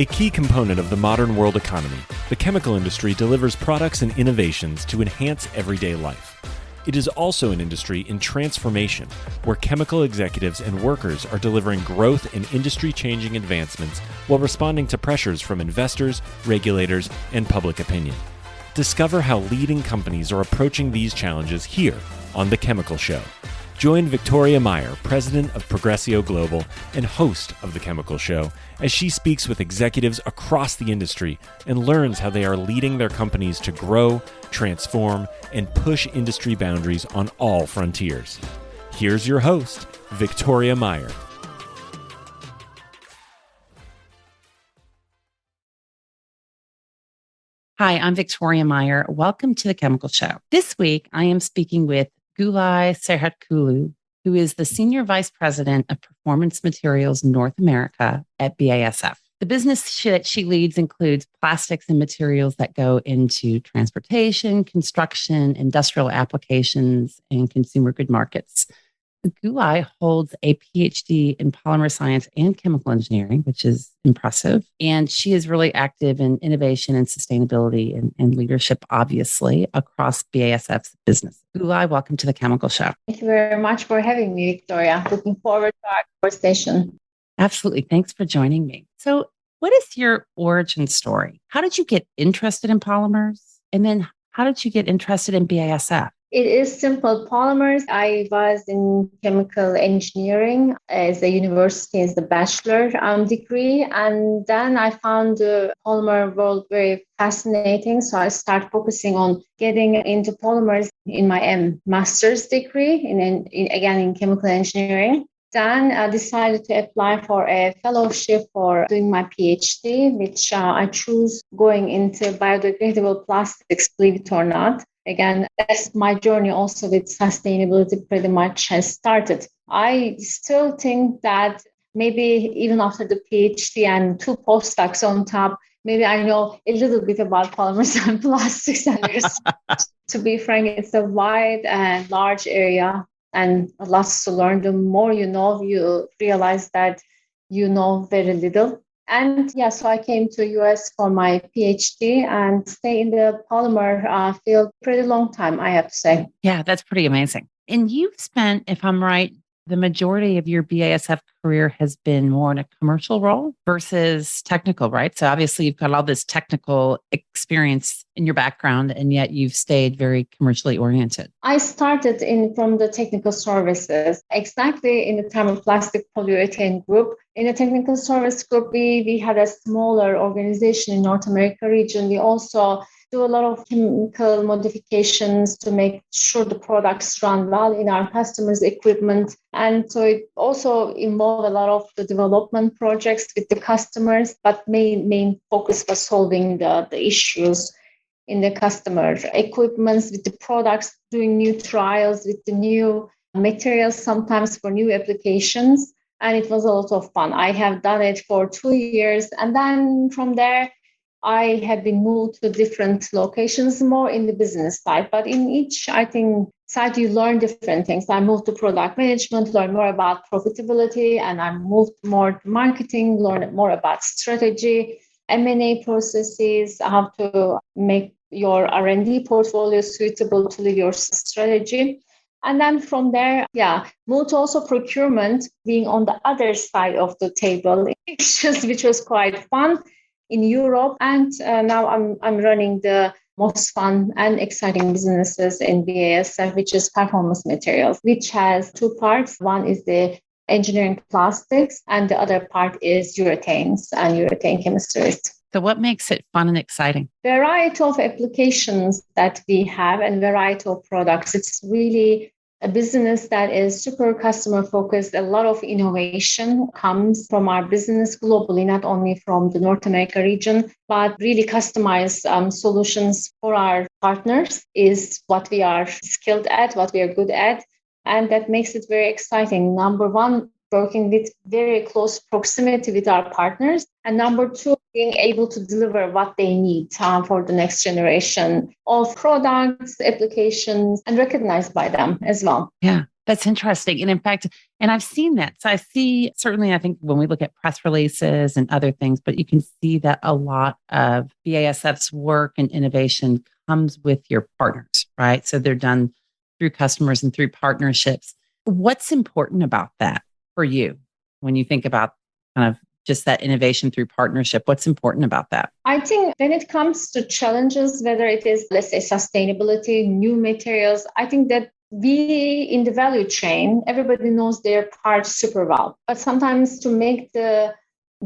A key component of the modern world economy, the chemical industry delivers products and innovations to enhance everyday life. It is also an industry in transformation, where chemical executives and workers are delivering growth and industry-changing advancements while responding to pressures from investors, regulators, and public opinion. Discover how leading companies are approaching these challenges here on The Chemical Show. Join Victoria Meyer, president of Progressio Global and host of The Chemical Show, as she speaks with executives across the industry and learns how they are leading their companies to grow, transform, and push industry boundaries on all frontiers. Here's your host, Victoria Meyer. Hi, I'm Victoria Meyer. Welcome to The Chemical Show. This week, I am speaking with Gulay Serhatkulu, who is the Senior Vice President of Performance Materials North America at BASF. The business that she leads includes plastics and materials that go into transportation, construction, industrial applications, and consumer good markets. Gulay holds a PhD in polymer science and chemical engineering, which is impressive. And she is really active in innovation and sustainability and leadership, obviously, across BASF's business. Gulay, welcome to The Chemical Show. Thank you very much for having me, Victoria. Looking forward to our conversation. Absolutely. Thanks for joining me. So, what is your origin story? How did you get interested in polymers? And then how did you get interested in BASF? It is simple. Polymers. I was in chemical engineering as a university, as the bachelor degree. And then I found the polymer world very fascinating. So I started focusing on getting into polymers in my master's degree, in chemical engineering. Then I decided to apply for a fellowship for doing my PhD, which I chose going into biodegradable plastics, believe it or not. Again, that's my journey also with sustainability pretty much has started. I still think that maybe even after the PhD and 2 postdocs on top, maybe I know a little bit about polymers and plastics. And to be frank, it's a wide and large area and lots to learn. The more you know, you realize that you know very little. And so I came to US for my PhD and stay in the polymer field pretty long time, I have to say. Yeah, that's pretty amazing. And you've spent, if I'm right, the majority of your BASF career has been more in a commercial role versus technical, right? So obviously you've got all this technical experience in your background, and yet you've stayed very commercially oriented. I started from the technical services, exactly in the thermoplastic polyurethane group. In the technical service group, we had a smaller organization in North America region. We also do a lot of chemical modifications to make sure the products run well in our customers' equipment. And so it also involved a lot of the development projects with the customers, but main focus was solving the issues in the customer equipments with the products, doing new trials with the new materials, sometimes for new applications. And it was a lot of fun. I have done it for 2 years. And then from there, I have been moved to different locations, more in the business side. But in each, I think, side, you learn different things. I moved to product management, learn more about profitability, and I moved more to marketing, learn more about strategy, M&A processes, how to make your R&D portfolio suitable to your strategy. And then from there, moved to also procurement, being on the other side of the table, which was quite fun in Europe. And now I'm running the most fun and exciting businesses in BASF, which is performance materials, which has 2 parts. One is the engineering plastics, and the other part is urethanes and urethane chemistries. So what makes it fun and exciting? Variety of applications that we have and variety of products. It's really a business that is super customer focused. A lot of innovation comes from our business globally, not only from the North America region, but really customized solutions for our partners is what we are skilled at, what we are good at. And that makes it very exciting. Number one, working with very close proximity with our partners. And number 2, being able to deliver what they need for the next generation of products, applications, and recognized by them as well. Yeah, That's interesting. And in fact, and I've seen that. So I see, certainly, I think when we look at press releases and other things, but you can see that a lot of BASF's work and innovation comes with your partners, right? So they're done through customers and through partnerships. What's important about that for you when you think about kind of just that innovation through partnership? What's important about that? I think when it comes to challenges, whether it is, let's say, sustainability, new materials, I think that we in the value chain, everybody knows their part super well. But sometimes to make the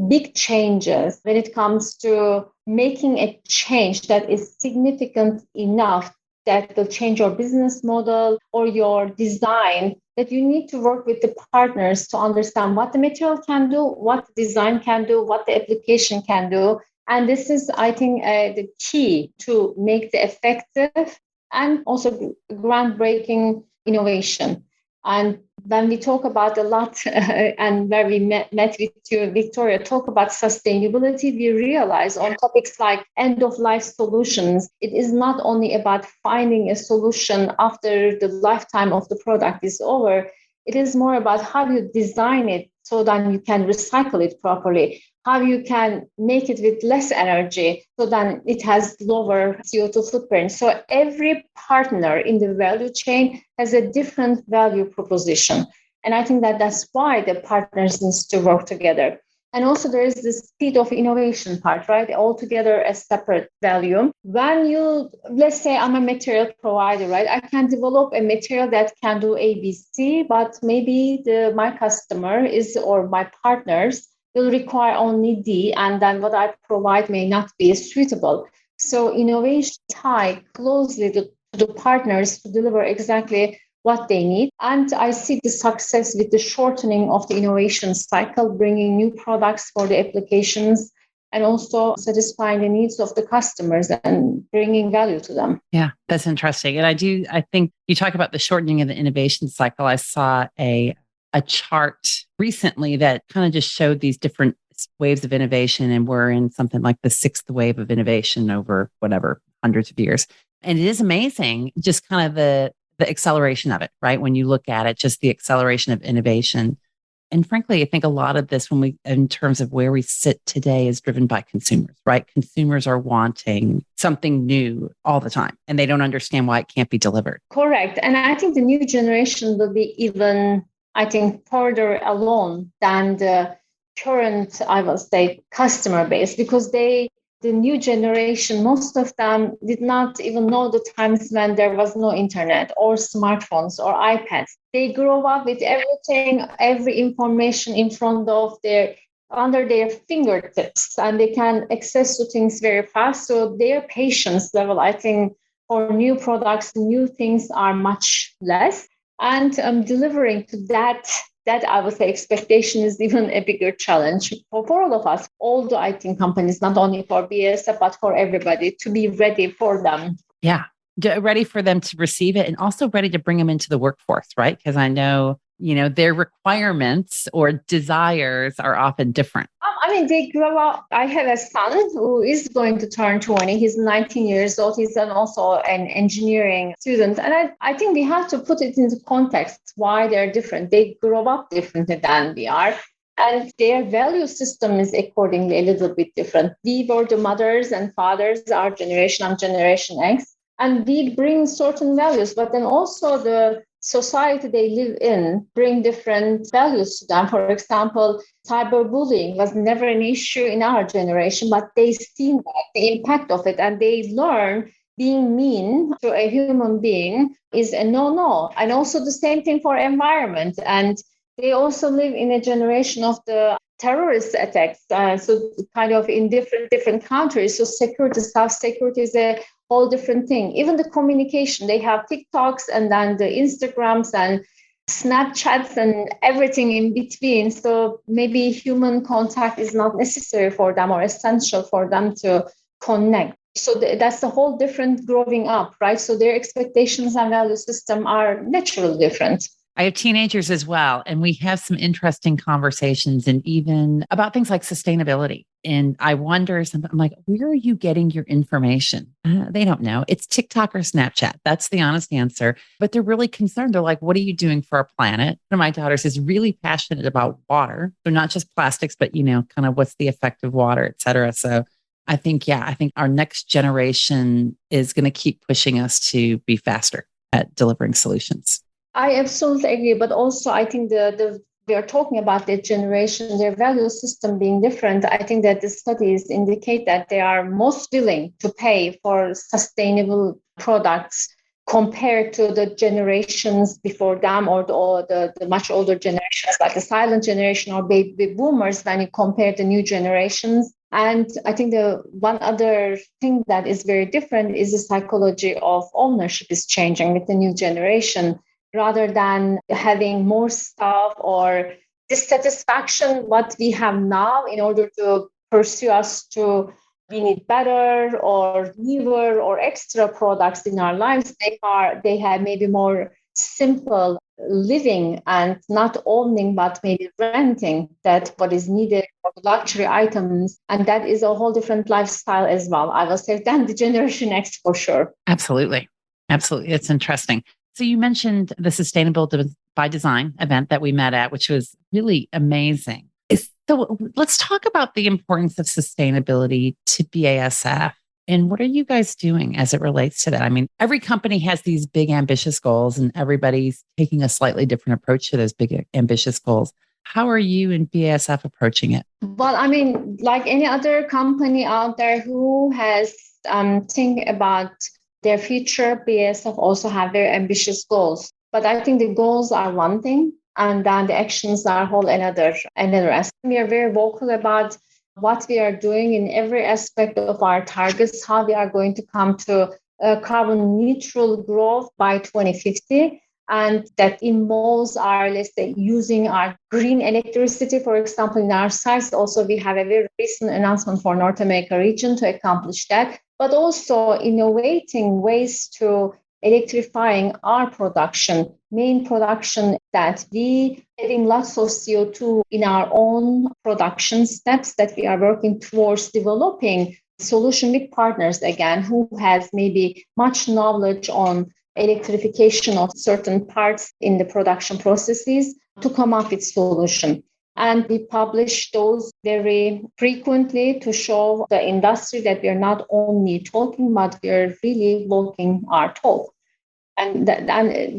big changes, when it comes to making a change that is significant enough that will change your business model or your design, that you need to work with the partners to understand what the material can do, what the design can do, what the application can do. And this is, I think, the key to make the effective and also groundbreaking innovation. And when we talk about a lot, and where we met with you, Victoria, talk about sustainability, we realize on topics like end-of-life solutions, it is not only about finding a solution after the lifetime of the product is over. It is more about how you design it so that you can recycle it properly, how you can make it with less energy so that it has lower CO2 footprint. So every partner in the value chain has a different value proposition. And I think that that's why the partners need to work together. And also there is the speed of innovation part, right? Altogether a separate value. When you, let's say I'm a material provider, right? I can develop a material that can do ABC, but maybe my customer is, or my partners will require only D, and then what I provide may not be suitable. So innovation tied closely to the partners to deliver exactly what they need. And I see the success with the shortening of the innovation cycle, bringing new products for the applications and also satisfying the needs of the customers and bringing value to them. Yeah, that's interesting. And I think you talk about the shortening of the innovation cycle. I saw a chart recently that kind of just showed these different waves of innovation, and we're in something like the sixth wave of innovation over whatever, hundreds of years. And it is amazing, just kind of the acceleration of it, right? When you look at it, just the acceleration of innovation. And frankly, I think a lot of this, in terms of where we sit today, is driven by consumers, right? Consumers are wanting something new all the time, and they don't understand why it can't be delivered. Correct. And I think the new generation will be even, I think, further along than the current, I will say, customer base, because the new generation, most of them did not even know the times when there was no internet or smartphones or iPads. They grow up with everything, every information in front of under their fingertips, and they can access to things very fast. So their patience level, I think, for new products, new things are much less. And delivering to that I would say expectation is even a bigger challenge for all of us, all the IT companies, not only for BASF, but for everybody, to be ready for them. Yeah, ready for them to receive it, and also ready to bring them into the workforce, right? Because I know, their requirements or desires are often different. They grow up. I have a son who is going to turn 20. He's 19 years old. He's also an engineering student. And I think we have to put it into context why they're different. They grow up differently than we are. And their value system is accordingly a little bit different. We were the mothers and fathers, our generation, I'm Generation X. And we bring certain values, but then also the society they live in bring different values to them. For example, cyberbullying was never an issue in our generation, but they see the impact of it, and they learn being mean to a human being is a no-no. And also the same thing for environment. And they also live in a generation of the terrorist attacks, so kind of in different countries. So security, self-security is a whole different thing. Even the communication, they have TikToks and then the Instagrams and Snapchats and everything in between. So maybe human contact is not necessary for them or essential for them to connect. So that's a whole different growing up, right? So their expectations and value system are naturally different. I have teenagers as well, and we have some interesting conversations and even about things like sustainability. And I wonder, I'm like, where are you getting your information? They don't know. It's TikTok or Snapchat. That's the honest answer. But they're really concerned. They're like, what are you doing for our planet? One of my daughters is really passionate about water. So not just plastics, but, kind of what's the effect of water, et cetera. So I think our next generation is going to keep pushing us to be faster at delivering solutions. I absolutely agree. But also, I think we are talking about their generation, their value system being different. I think that the studies indicate that they are most willing to pay for sustainable products compared to the generations before them or the much older generations, like the silent generation or baby boomers, when you compare the new generations. And I think the one other thing that is very different is the psychology of ownership is changing with the new generation. Rather than having more stuff or dissatisfaction, what we have now in order to pursue us to we need better or newer or extra products in our lives, they have maybe more simple living and not owning but maybe renting that what is needed for luxury items. And that is a whole different lifestyle as well, I will say, than the Generation X for sure. Absolutely. It's interesting. So you mentioned the Sustainable by Design event that we met at, which was really amazing. So let's talk about the importance of sustainability to BASF. And what are you guys doing as it relates to that? I mean, every company has these big, ambitious goals, and everybody's taking a slightly different approach to those big, ambitious goals. How are you and BASF approaching it? Well, I mean, like any other company out there who has think about their future, BASF also have very ambitious goals. But I think the goals are one thing, and then the actions are whole another aspect. We are very vocal about what we are doing in every aspect of our targets, how we are going to come to carbon neutral growth by 2050. And that involves our, let's say, using our green electricity, for example, in our sites. Also, we have a very recent announcement for North America region to accomplish that, but also innovating ways to electrifying our main production, that we having lots of CO2 in our own production steps, that we are working towards developing solution with partners, again, who has maybe much knowledge on electrification of certain parts in the production processes to come up with solution. And we publish those very frequently to show the industry that we are not only talking, but we are really walking our talk. And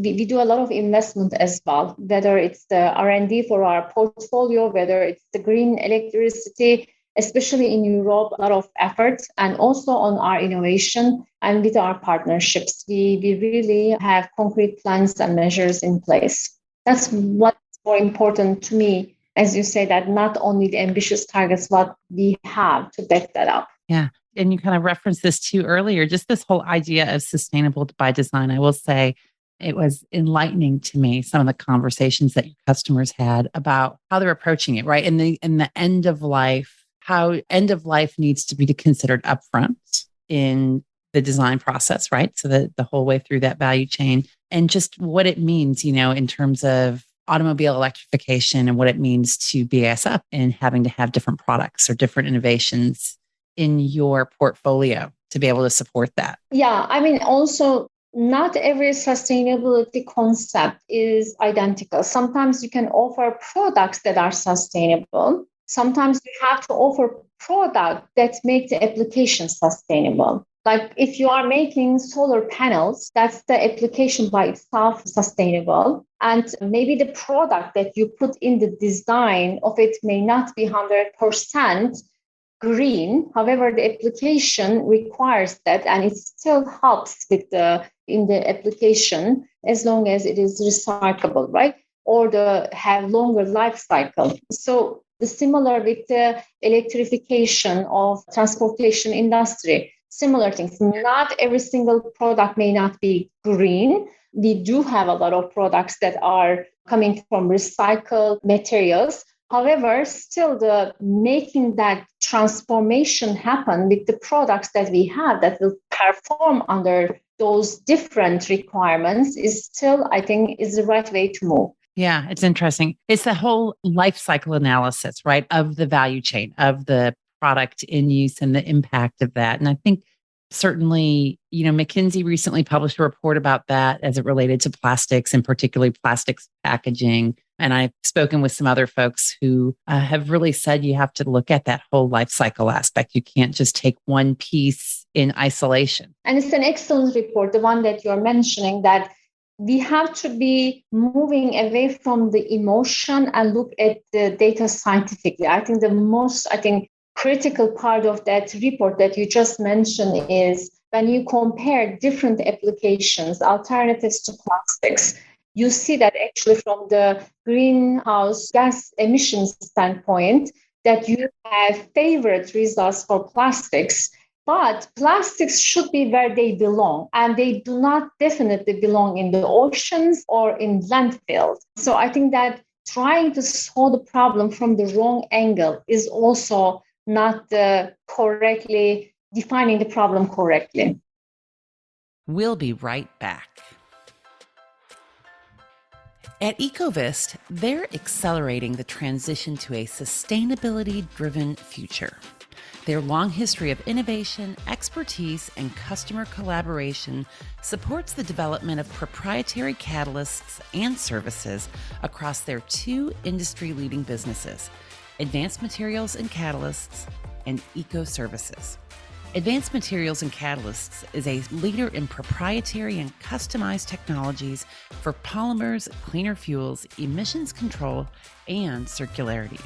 we do a lot of investment as well, whether it's the R&D for our portfolio, whether it's the green electricity, especially in Europe, a lot of efforts, and also on our innovation and with our partnerships. We really have concrete plans and measures in place. That's what's more important to me, as you say, that not only the ambitious targets, what we have to back that up. Yeah. And you kind of referenced this too earlier, just this whole idea of sustainable by design. I will say it was enlightening to me, some of the conversations that your customers had about how they're approaching it, right? And the end of life, how end of life needs to be considered upfront in the design process, right? So the whole way through that value chain, and just what it means, in terms of automobile electrification and what it means to BASF and having to have different products or different innovations in your portfolio to be able to support that. Yeah, I mean, also, not every sustainability concept is identical. Sometimes you can offer products that are sustainable. Sometimes you have to offer products that make the application sustainable. Like if you are making solar panels, that's the application by itself sustainable. And maybe the product that you put in the design of it may not be 100% green. However, the application requires that, and it still helps in the application as long as it is recyclable, right? Or have longer life cycle. So the similar with the electrification of transportation industry, similar things. Not every single product may not be green. We do have a lot of products that are coming from recycled materials. However, still the making that transformation happen with the products that we have that will perform under those different requirements is still, I think, is the right way to move. Yeah, it's interesting. It's the whole life cycle analysis, right, of the value chain, of the product in use and the impact of that. And I think certainly, McKinsey recently published a report about that as it related to plastics and particularly plastics packaging. And I've spoken with some other folks who have really said you have to look at that whole life cycle aspect. You can't just take one piece in isolation. And it's an excellent report, the one that you're mentioning, that we have to be moving away from the emotion and look at the data scientifically. I think the most, critical part of that report that you just mentioned is when you compare different applications, alternatives to plastics, you see that actually from the greenhouse gas emissions standpoint, that you have favored results for plastics. But plastics should be where they belong, and they do not definitely belong in the oceans or in landfills. So I think that trying to solve the problem from the wrong angle is also not correctly defining the problem correctly. We'll be right back. At Ecovist, they're accelerating the transition to a sustainability-driven future. Their long history of innovation, expertise, and customer collaboration supports the development of proprietary catalysts and services across their two industry-leading businesses, Advanced Materials and Catalysts and Eco Services. Advanced Materials and Catalysts is a leader in proprietary and customized technologies for polymers, cleaner fuels, emissions control, and circularity.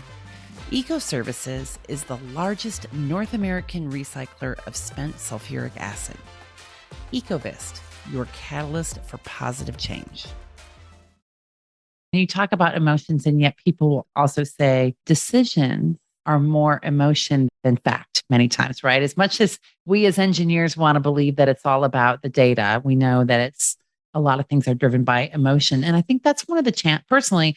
Eco Services is the largest North American recycler of spent sulfuric acid. Ecovist, your catalyst for positive change. You talk about emotions, and yet people also say decisions are more emotion than fact many times, right? As much as we as engineers want to believe that it's all about the data, we know that it's a lot of things are driven by emotion. And I think that's one of the personally,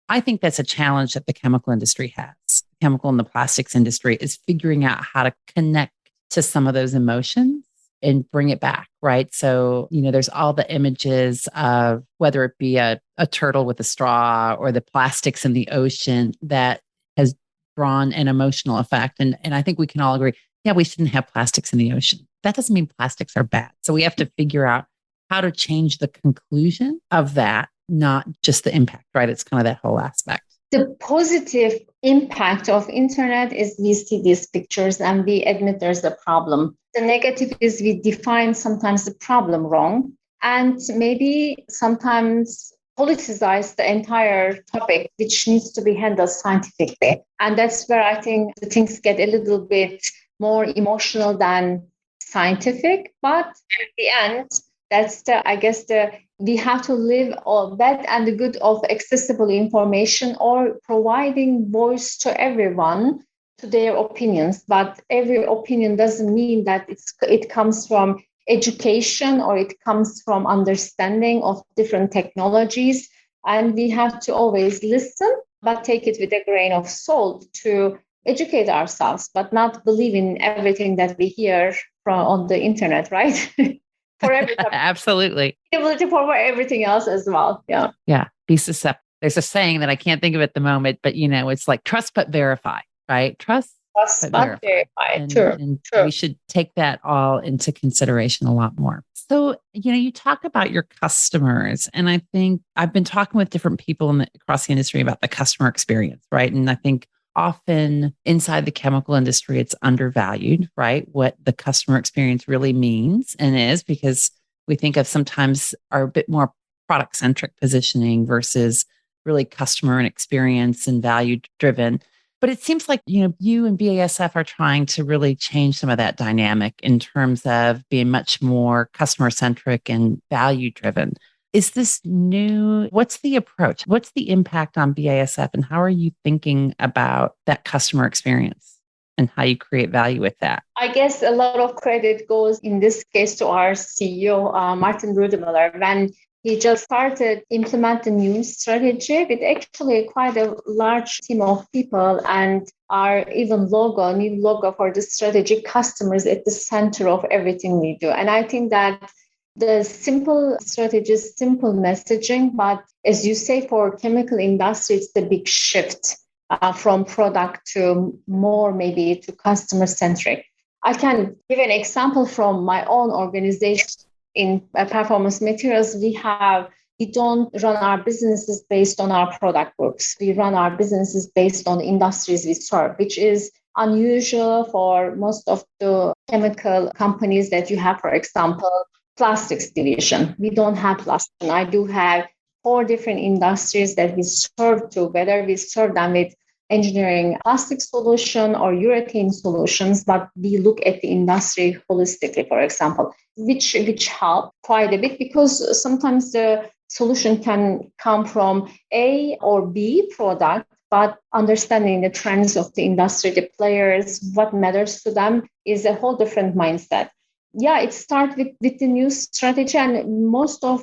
I think that's a challenge that the chemical industry has. Chemical and the plastics industry is figuring out how to connect to some of those emotions and bring it back, right? So, there's all the images of whether it be a turtle with a straw or the plastics in the ocean that has drawn an emotional effect. And I think we can all agree, yeah, we shouldn't have plastics in the ocean. That doesn't mean plastics are bad. So we have to figure out how to change the conclusion of that, not just the impact, right? It's kind of that whole aspect. The positive impact of internet is we see these pictures and we admit there's a problem. The negative is we define sometimes the problem wrong and maybe sometimes politicize the entire topic, which needs to be handled scientifically. And that's where I think the things get a little bit more emotional than scientific. But at the end, that's we have to live all that and the good of accessible information or providing voice to everyone to their opinions. But every opinion doesn't mean that it comes from education or it comes from understanding of different technologies. And we have to always listen, but take it with a grain of salt to educate ourselves, but not believe in everything that we hear on the internet, right? For everything. Absolutely. Ability for everything else as well. Yeah. Yeah. Be susceptible. There's a saying that I can't think of at the moment, but it's like trust but verify, right? Trust but verify. Sure. We should take that all into consideration a lot more. So, you talk about your customers, and I think I've been talking with different people across the industry about the customer experience, right? And I think often inside the chemical industry, it's undervalued, right? What the customer experience really means and is, because we think of sometimes our bit more product centric positioning versus really customer and experience and value driven. But it seems like, you and BASF are trying to really change some of that dynamic in terms of being much more customer centric and value driven. Is this new? What's the approach? What's the impact on BASF, and how are you thinking about that customer experience and how you create value with that? I guess a lot of credit goes in this case to our CEO, Martin Brudermüller, when he just started implementing new strategy with actually quite a large team of people, and our even new logo for the strategy, customers at the center of everything we do. And I think that the simple strategies, simple messaging. But as you say, for chemical industry, it's the big shift from product to more maybe to customer centric. I can give an example from my own organization. In performance materials, we don't run our businesses based on our product groups. We run our businesses based on the industries we serve, which is unusual for most of the chemical companies that you have. For example, plastics division. We don't have plastics. I do have 4 different industries that we serve to, whether we serve them with engineering plastic solution or urethane solutions, but we look at the industry holistically, for example, which help quite a bit, because sometimes the solution can come from A or B product, but understanding the trends of the industry, the players, what matters to them is a whole different mindset. Yeah, it starts with the new strategy, and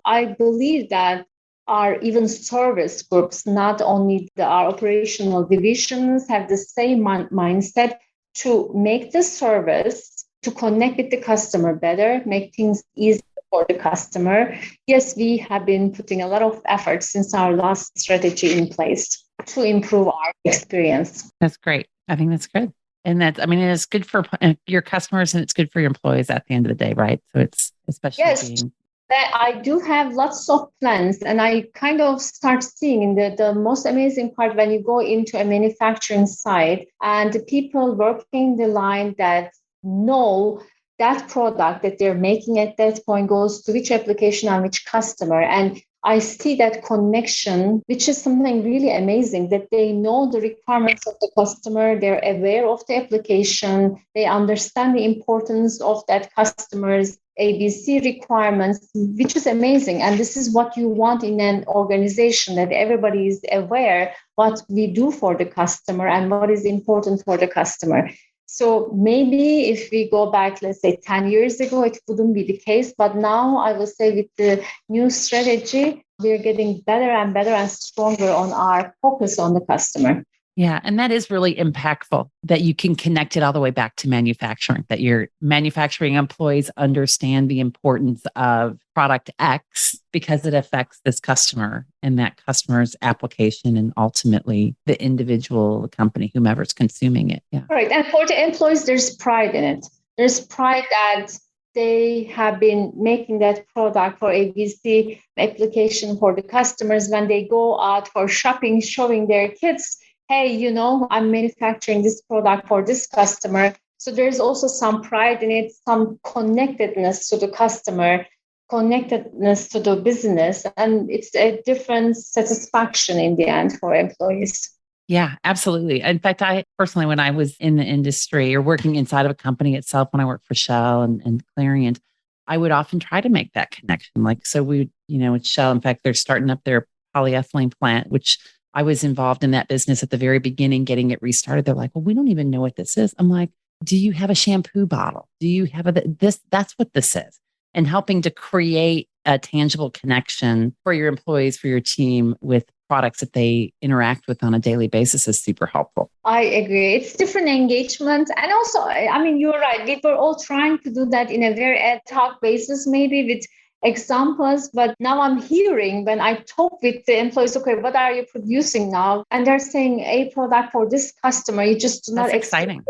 I believe that our even service groups, not only our operational divisions, have the same mindset to make the service, to connect with the customer better, make things easier for the customer. Yes, we have been putting a lot of effort since our last strategy in place to improve our experience. That's great. I think that's good. And it's good for your customers and it's good for your employees at the end of the day, right? So it's especially I do have lots of plans, and I kind of start seeing in the most amazing part when you go into a manufacturing site and the people working the line that know that product that they're making at that point goes to which application and which customer. And I see that connection, which is something really amazing, that they know the requirements of the customer, they're aware of the application, they understand the importance of that customer's ABC requirements, which is amazing. And this is what you want in an organization, that everybody is aware what we do for the customer and what is important for the customer. So maybe if we go back, let's say 10 years ago, it wouldn't be the case. But now I will say with the new strategy, we're getting better and better and stronger on our focus on the customer. Yeah. And that is really impactful that you can connect it all the way back to manufacturing, that your manufacturing employees understand the importance of product X because it affects this customer and that customer's application and ultimately the individual, the company, whomever's consuming it. Yeah. Right. And for the employees, there's pride in it. There's pride that they have been making that product for ABC application for the customers when they go out for shopping, showing their kids, hey, I'm manufacturing this product for this customer. So there's also some pride in it, some connectedness to the customer, connectedness to the business. And it's a different satisfaction in the end for employees. Yeah, absolutely. In fact, I personally, when I was in the industry or working inside of a company itself, when I worked for Shell and Clariant, I would often try to make that connection. With Shell, in fact, they're starting up their polyethylene plant, which I was involved in that business at the very beginning, getting it restarted. They're like, well, we don't even know what this is. I'm like, do you have a shampoo bottle? Do you have this? That's what this is. And helping to create a tangible connection for your employees, for your team with products that they interact with on a daily basis is super helpful. I agree. It's different engagement. And also, you're right. We were all trying to do that in a very ad hoc basis, maybe with examples, but now I'm hearing when I talk with the employees, okay, what are you producing now? And they're saying a product for this customer. You just do not exciting.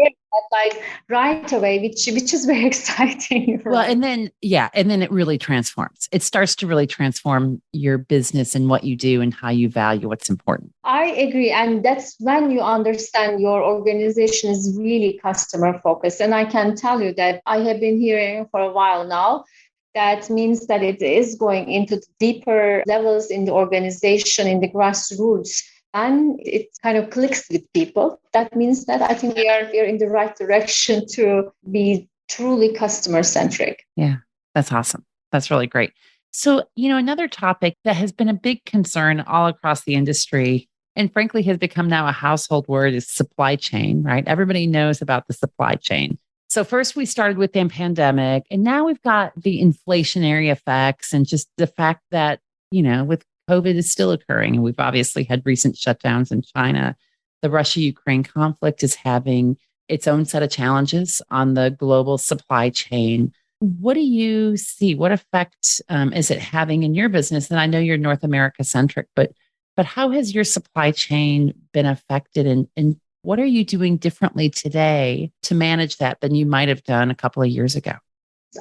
Like right away, which is very exciting. Well, and then it really transforms. It starts to really transform your business and what you do and how you value what's important. I agree. And that's when you understand your organization is really customer focused. And I can tell you that I have been hearing for a while now. That means that it is going into the deeper levels in the organization, in the grassroots, and it kind of clicks with people. That means that I think we are in the right direction to be truly customer centric. Yeah, that's awesome. That's really great. So, another topic that has been a big concern all across the industry, and frankly has become now a household word, is supply chain, right? Everybody knows about the supply chain. So first we started with the pandemic, and now we've got the inflationary effects and just the fact that, with COVID is still occurring. And we've obviously had recent shutdowns in China. The Russia-Ukraine conflict is having its own set of challenges on the global supply chain. What do you see? What effect is it having in your business? And I know you're North America centric, but how has your supply chain been affected, and what are you doing differently today to manage that than you might have done a couple of years ago?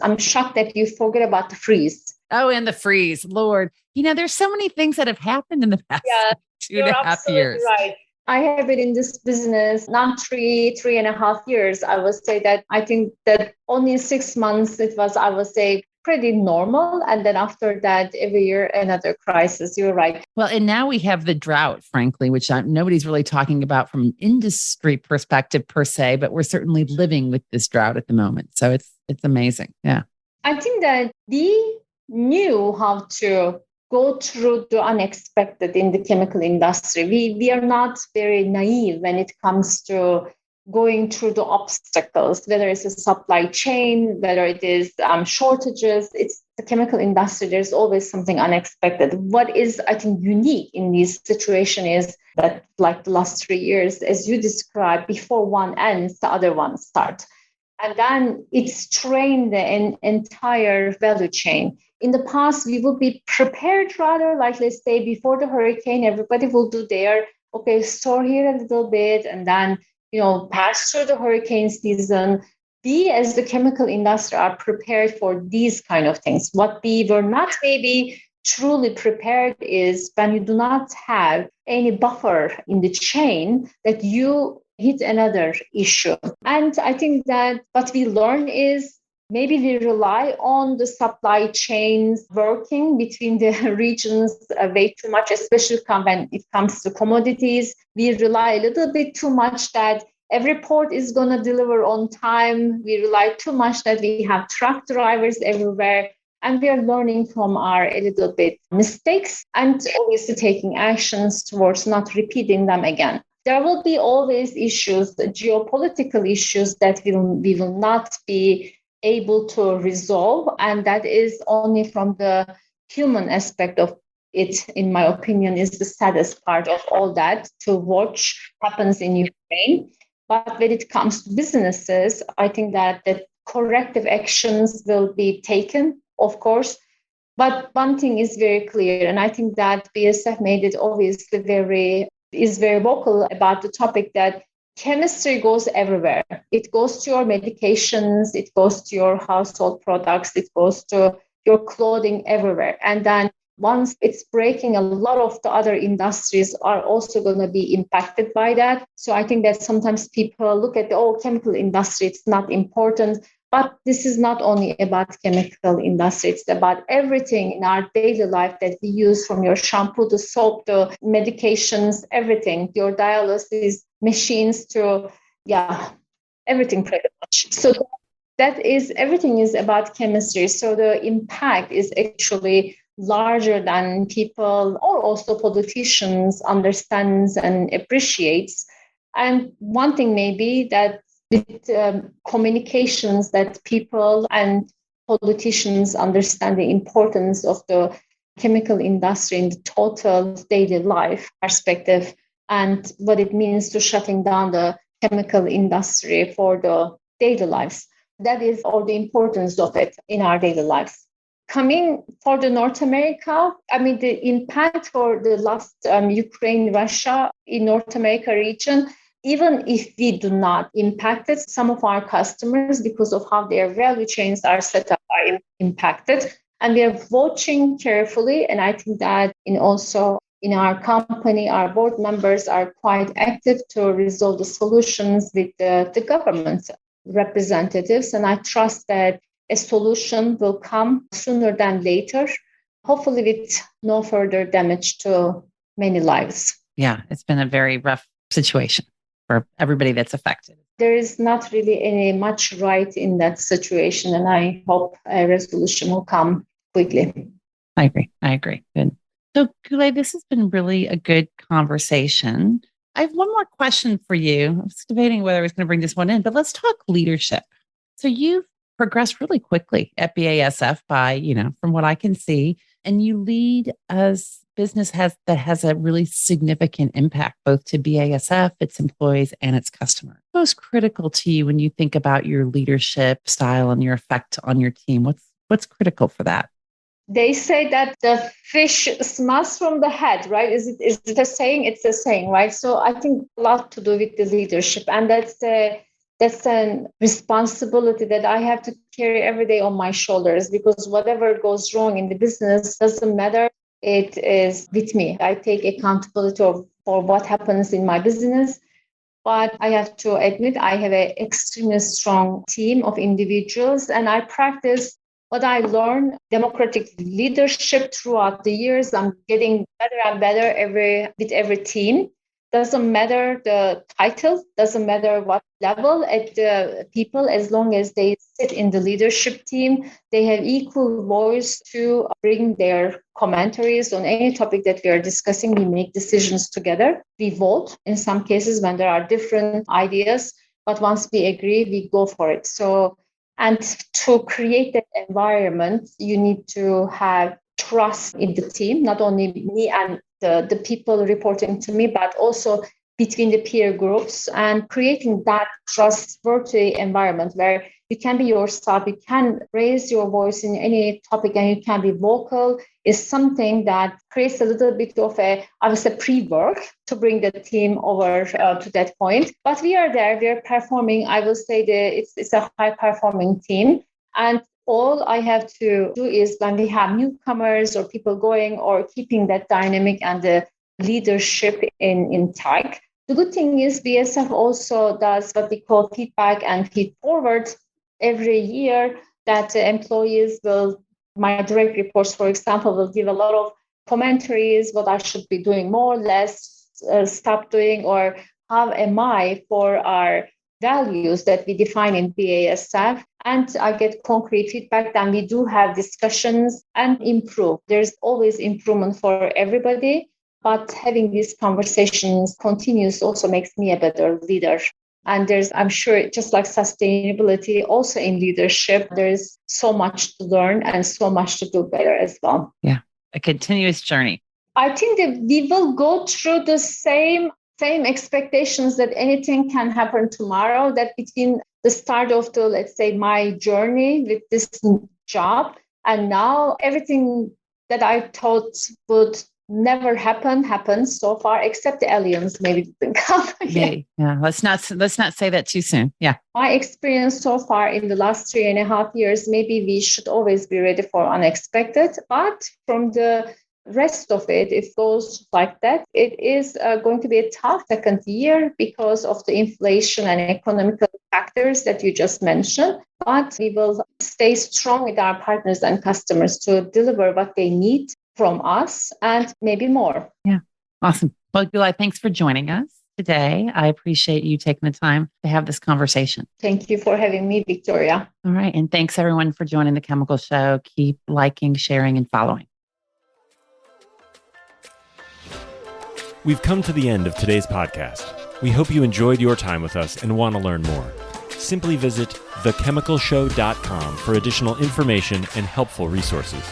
I'm shocked that you forget about the freeze. Oh, and the freeze, Lord. There's so many things that have happened in the past Yeah, two and a half years. Right. I have been in this business not 3.5 years. I would say that I think that only 6 months it was, I would say, pretty normal. And then after that, every year, another crisis. You're right. Well, and now we have the drought, frankly, which nobody's really talking about from an industry perspective per se, but we're certainly living with this drought at the moment. So it's amazing. Yeah. I think that we knew how to go through the unexpected in the chemical industry. We are not very naive when it comes to going through the obstacles, whether it's a supply chain, whether it is shortages. It's the chemical industry. There's always something unexpected. What is, I think, unique in this situation is that, like the last 3 years, as you described, before one ends, the other one starts. And then it's trained the entire value chain. In the past, we would be prepared rather, like let's say before the hurricane, everybody will do their, store here a little bit and then, pass through the hurricane season. We as the chemical industry are prepared for these kind of things. What we were not maybe truly prepared is when you do not have any buffer in the chain that you hit another issue. And I think that what we learn is maybe we rely on the supply chains working between the regions way too much, especially when it comes to commodities. We rely a little bit too much that every port is going to deliver on time. We rely too much that we have truck drivers everywhere. And we are learning from our a little bit mistakes and obviously taking actions towards not repeating them again. There will be always issues, geopolitical issues that we will not be able to resolve. And that is only from the human aspect of it, in my opinion, is the saddest part of all that to watch happens in Ukraine. But when it comes to businesses, I think that the corrective actions will be taken, of course. But one thing is very clear, and I think that BASF made it obviously is very vocal about the topic that chemistry goes everywhere. It goes to your medications, it goes to your household products, it goes to your clothing everywhere. And then once it's breaking, a lot of the other industries are also going to be impacted by that. So I think that sometimes people look at the chemical industry, it's not important. But this is not only about chemical industry, it's about everything in our daily life that we use, from your shampoo, the soap, the medications, everything, your dialysis machines to, everything pretty much. So that is, everything is about chemistry. So the impact is actually larger than people or also politicians understands and appreciates. And one thing maybe that with communications that people and politicians understand the importance of the chemical industry in the total daily life perspective and what it means to shutting down the chemical industry for the daily lives. That is all the importance of it in our daily lives. Coming for the North America, the impact for the last Ukraine-Russia in North America region, even if we do not impact it, some of our customers, because of how their value chains are set up, are impacted. And we are watching carefully. And I think that also in our company, our board members are quite active to resolve the solutions with the government representatives. And I trust that a solution will come sooner than later, hopefully with no further damage to many lives. Yeah, it's been a very rough situation for everybody that's affected. There is not really any much right in that situation, and I hope a resolution will come quickly. I agree. Good. So, Gulay, this has been really a good conversation. I have one more question for you. I was debating whether I was going to bring this one in, but let's talk leadership. So you've progressed really quickly at BASF by, from what I can see, and you lead as business that has a really significant impact both to BASF, its employees, and its customers. Most critical to you when you think about your leadership style and your effect on your team? What's critical for that? They say that the fish smells from the head, right? Is it a saying? It's a saying, right? So I think a lot to do with the leadership, and that's a responsibility that I have to carry every day on my shoulders, because whatever goes wrong in the business doesn't matter. It is with me. I take accountability for what happens in my business. But I have to admit, I have an extremely strong team of individuals, and I practice what I learned, democratic leadership throughout the years. I'm getting better and better with every team. Doesn't matter the title, doesn't matter what level at the people, as long as they sit in the leadership team, they have equal voice to bring their commentaries on any topic that we are discussing. We make decisions together. We vote in some cases when there are different ideas, but once we agree, we go for it. And to create that environment, you need to have trust in the team, not only me and the people reporting to me, but also between the peer groups, and creating that trustworthy environment where you can be yourself, you can raise your voice in any topic, and you can be vocal, is something that creates a little bit of pre-work to bring the team over to that point. But we are there, we are performing. I will say that it's a high-performing team. And all I have to do is, when we have newcomers or people going, or keeping that dynamic and the leadership intact. The good thing is BASF also does what we call feedback and feed forward every year, that employees my direct reports, for example, will give a lot of commentaries, what I should be doing more, less, stop doing, or how am I for our values that we define in BASF. And I get concrete feedback. Then we do have discussions and improve. There's always improvement for everybody, but having these conversations continuous also makes me a better leader. And I'm sure, just like sustainability, also in leadership, there's so much to learn and so much to do better as well. Yeah, a continuous journey. I think that we will go through the same expectations that anything can happen tomorrow, that between the start of let's say, my journey with this job, and now everything that I thought would never happens so far, except the aliens maybe didn't come. Yeah. Let's not say that too soon. Yeah. My experience so far in the last 3.5 years, maybe we should always be ready for unexpected, but from the rest of it, if it goes like that, it is going to be a tough second year because of the inflation and economical factors that you just mentioned. But we will stay strong with our partners and customers to deliver what they need from us and maybe more. Yeah. Awesome. Well, Gulay, thanks for joining us today. I appreciate you taking the time to have this conversation. Thank you for having me, Victoria. All right. And thanks everyone for joining The Chemical Show. Keep liking, sharing, and following. We've come to the end of today's podcast. We hope you enjoyed your time with us and want to learn more. Simply visit thechemicalshow.com for additional information and helpful resources.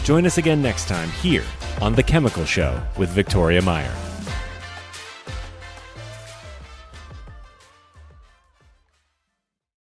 Join us again next time here on The Chemical Show with Victoria Meyer.